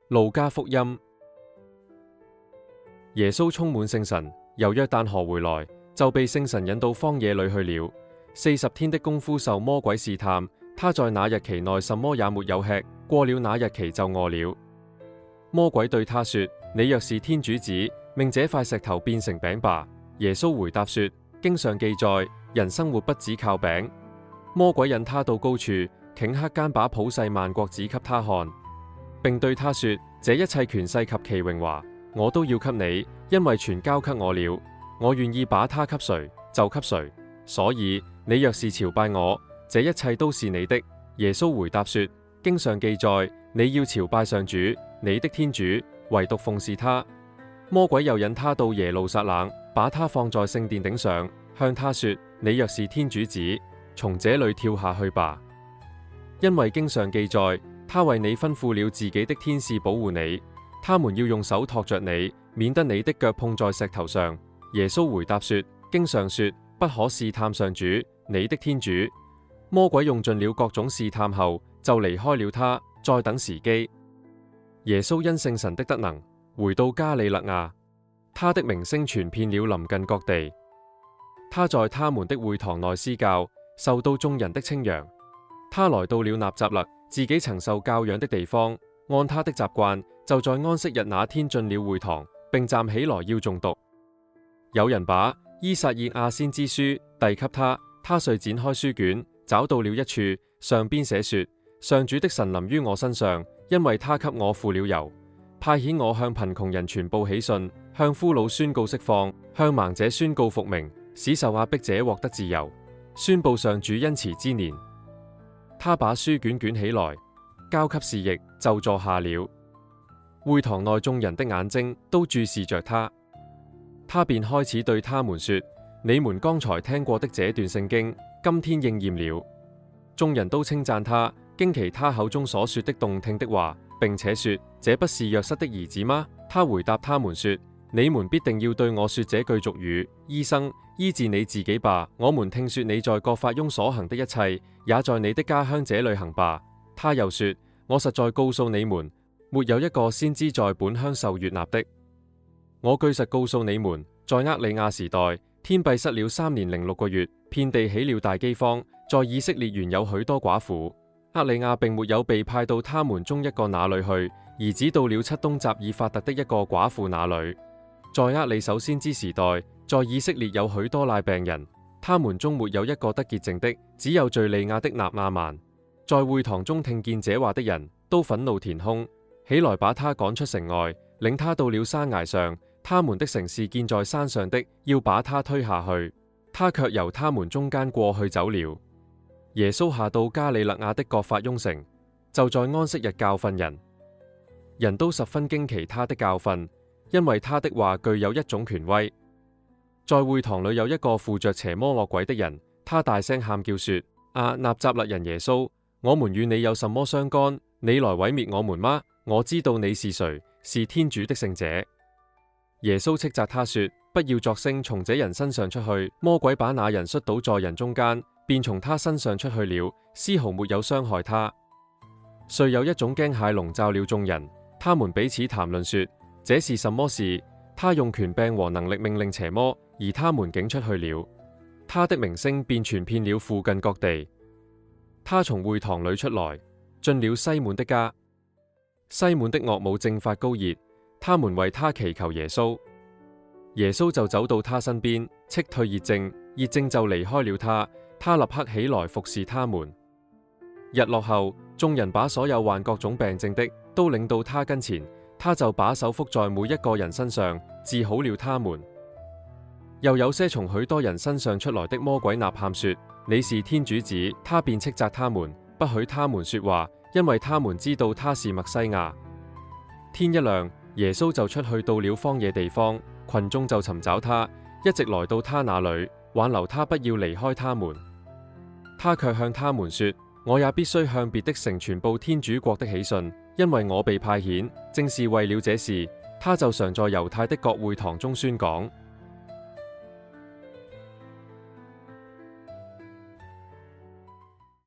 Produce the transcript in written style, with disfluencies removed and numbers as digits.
路加福音。耶穌充滿聖神，由約旦河回來，就被聖神引到荒野裏去了。40天的功夫受魔鬼試探，他在那日期內什麼也沒有吃，過了那日期就餓了。魔鬼對他說：你若是天主子，命這塊石頭變成餅吧。耶穌回答說：經上記載，人生活不只靠餅。魔鬼引他到高處，頃刻間把普世萬國指給他看，並對他說：這一切權勢及其榮華，我都要給你，因為全交給我了。我願意把它給誰，就給誰。所以你若是朝拜我，這一切都是你的。耶穌回答說：經上記載，你要朝拜上主，你的天主，唯獨奉事他。魔鬼又引他到耶路撒冷，把他放在聖殿頂上，向他說：你若是天主子，從這裏跳下去吧。因為經上記載，他為你吩咐了自己的天使保護你，他們要用手托着你，免得你的腳碰在石頭上。耶穌回答說：經上說，不可試探上主，你的天主。魔鬼用盡了各種試探後，就離開了他，再等時機。耶穌因聖神的德能，回到加里肋亞，他的名聲傳遍了臨近各地。他在他們的會堂內施教，受到眾人的稱揚。他來到了納匝肋，自己曾受教養的地方，按他的習慣，就在安息日那天進了會堂，並站起來要誦讀。有人把依撒意亞先知書遞給他，他遂展開書卷，找到了一處，上邊寫說：上主的神臨於我身上，因為他給我付了油，派遣我向貧窮人傳報喜訊，向俘虜宣告釋放，向盲者宣告復明，使受壓迫者獲得自由，宣布上主恩慈之年。他把書卷捲起來，交給侍役，就坐下了。會堂內眾人的眼睛都注視着他，他便開始對他們說：你們剛才聽過的這段聖經，今天應驗了。眾人都稱讚他，驚奇他口中所說的動聽的話，並且說：這不是約瑟的兒子嗎？他回答他們說：你們必定要對我說這句俗語：醫生，醫治你自己吧。我們聽說你在葛法翁所行的一切，也在你的家鄉這裏行吧。他又說：我實在告訴你們，沒有一個先知在本鄉受悅納的。我據實告訴你們，在厄里亞時代，天閉塞了3年0 6個月，遍地起了大饑荒，在以色列原有許多寡婦。厄里亞並沒有被派到他們中一個那裏去，而只到了漆冬匝爾法特的一個寡婦那裏。在厄里叟先知時代，在以色列有許多癩病人，他們中沒有一個得潔淨的，只有敘利亞的納亞曼。在會堂中聽見這話的人都憤怒填胸，起來把他趕出城外，領他到了山崖上。他們的城是建在山上的，要把他推下去，他卻由他們中間過去走了。耶穌下到加里肋亞的葛法翁城，就在安息日教訓人，人都十分驚奇他的教訓，因為他的話具有一種權威。在會堂裏有一個附着邪魔惡鬼的人，他大聲喊叫說：啊，納匝肋人耶穌，我們與你有什麼相干？你來毀滅我們嗎？我知道你是誰，是天主的聖者。耶穌斥責他說：不要作聲，從這人身上出去。魔鬼把那人摔倒在人中間，便從他身上出去了，絲毫沒有傷害他。遂有一種驚駭籠罩了眾人，他們彼此談論說：這是什麼事？他用權柄和能力命令邪魔，而他們竟出去了。他的名聲便傳遍了附近各地。他從會堂裏出來，進了西滿的家。西滿的岳母正發高熱，他們為他祈求耶穌。耶穌就走到他身邊，斥退熱症，熱症就離開了他。他立刻起來服侍他們。日落後，眾人把所有患各種病症的都領到他跟前，他就把手覆在每一個人身上，治好了他們。又有些從許多人身上出來的魔鬼吶喊說：你是天主子。他便斥責他們，不許他們說話，因為他們知道他是默西亞。天一亮，耶穌就出去到了荒野地方，群眾就尋找他，一直來到他那裏，挽留他不要離開他們。他卻向他們說：我也必須向別的城傳報天主國的喜訊，因為我被派遣，正是為了這事。他就常在猶太的各會堂中宣講。